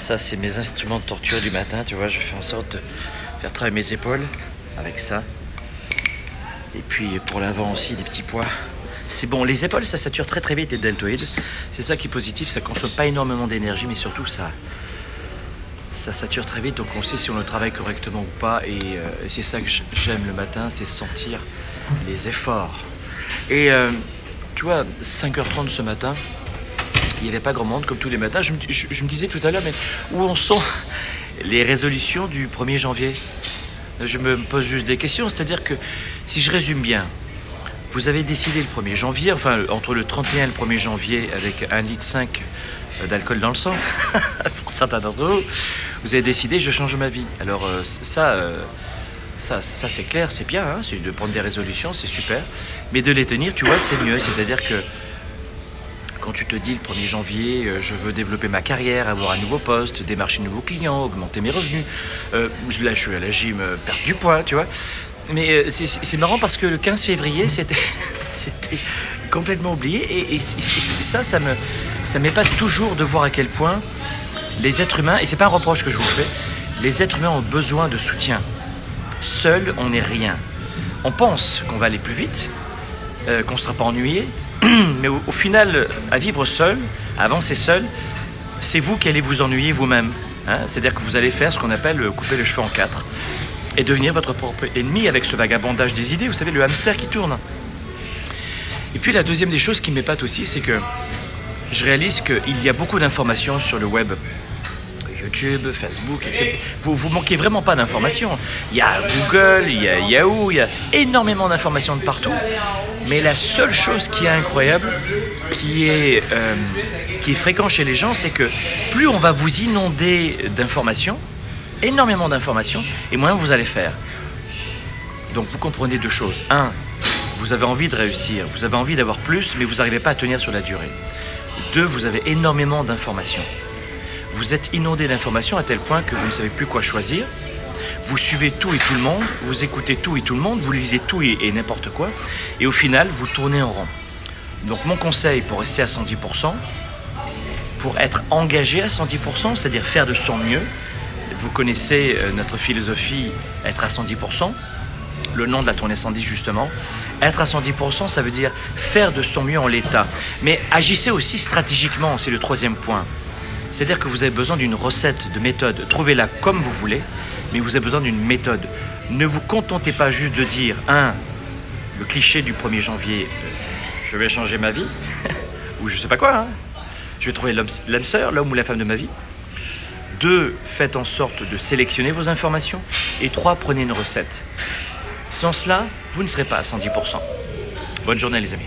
Ça, c'est mes instruments de torture du matin, tu vois. Je fais en sorte de faire travailler mes épaules avec ça. Et puis pour l'avant aussi, des petits poids. C'est bon, les épaules, ça sature très très vite les deltoïdes. C'est ça qui est positif, ça consomme pas énormément d'énergie, mais surtout ça sature très vite, donc on sait si on le travaille correctement ou pas. Et c'est ça que j'aime le matin, c'est sentir les efforts. Et tu vois, 5h30 ce matin, il n'y avait pas grand monde comme tous les matins. Je me disais tout à l'heure, mais où en sont les résolutions du 1er janvier? Je me pose juste des questions, c'est-à-dire que si je résume bien, vous avez décidé le 1er janvier, enfin entre le 31 et le 1er janvier, avec 1,5 litre d'alcool dans le sang, pour certains d'entre vous, vous avez décidé je change ma vie. Alors ça c'est clair, c'est bien, hein, c'est de prendre des résolutions, c'est super, mais de les tenir, tu vois, c'est mieux. C'est-à-dire que quand tu te dis le 1er janvier, je veux développer ma carrière, avoir un nouveau poste, démarcher de nouveaux clients, augmenter mes revenus, là je suis à la gym, perdre du poids, tu vois. Mais c'est marrant parce que le 15 février, c'était complètement oublié. Et ça m'épate toujours de voir à quel point les êtres humains, et c'est pas un reproche que je vous fais, les êtres humains ont besoin de soutien. Seul, on n'est rien. On pense qu'on va aller plus vite, qu'on ne sera pas ennuyé, mais au final, à vivre seul, à avancer seul, c'est vous qui allez vous ennuyer vous-même. Hein. C'est-à-dire que vous allez faire ce qu'on appelle couper le cheveu en 4 et devenir votre propre ennemi avec ce vagabondage des idées, vous savez, le hamster qui tourne. Et puis la deuxième des choses qui m'épate aussi, c'est que je réalise qu'il y a beaucoup d'informations sur le web. YouTube, Facebook, etc. Vous manquez vraiment pas d'informations. Il y a Google, il y a Yahoo, il y a énormément d'informations de partout. Mais la seule chose qui est incroyable, qui est fréquent chez les gens, c'est que plus on va vous inonder d'informations, énormément d'informations, et moins vous allez faire. Donc vous comprenez deux choses. Un, vous avez envie de réussir, vous avez envie d'avoir plus, mais vous n'arrivez pas à tenir sur la durée. Deux, vous avez énormément d'informations. Vous êtes inondé d'informations à tel point que vous ne savez plus quoi choisir. Vous suivez tout et tout le monde, vous écoutez tout et tout le monde, vous lisez tout et n'importe quoi, et au final, vous tournez en rond. Donc mon conseil pour rester à 110%, pour être engagé à 110%, c'est-à-dire faire de son mieux, vous connaissez notre philosophie, être à 110%, le nom de la tournée 110 justement. Être à 110%, ça veut dire faire de son mieux en l'état. Mais agissez aussi stratégiquement, c'est le troisième point. C'est-à-dire que vous avez besoin d'une recette, de méthode. Trouvez-la comme vous voulez, mais vous avez besoin d'une méthode. Ne vous contentez pas juste de dire, le cliché du 1er janvier, je vais changer ma vie, ou je sais pas quoi, hein. Je vais trouver l'âme sœur, l'homme ou la femme de ma vie. 2, faites en sorte de sélectionner vos informations. Et 3, prenez une recette. Sans cela, vous ne serez pas à 110%. Bonne journée les amis.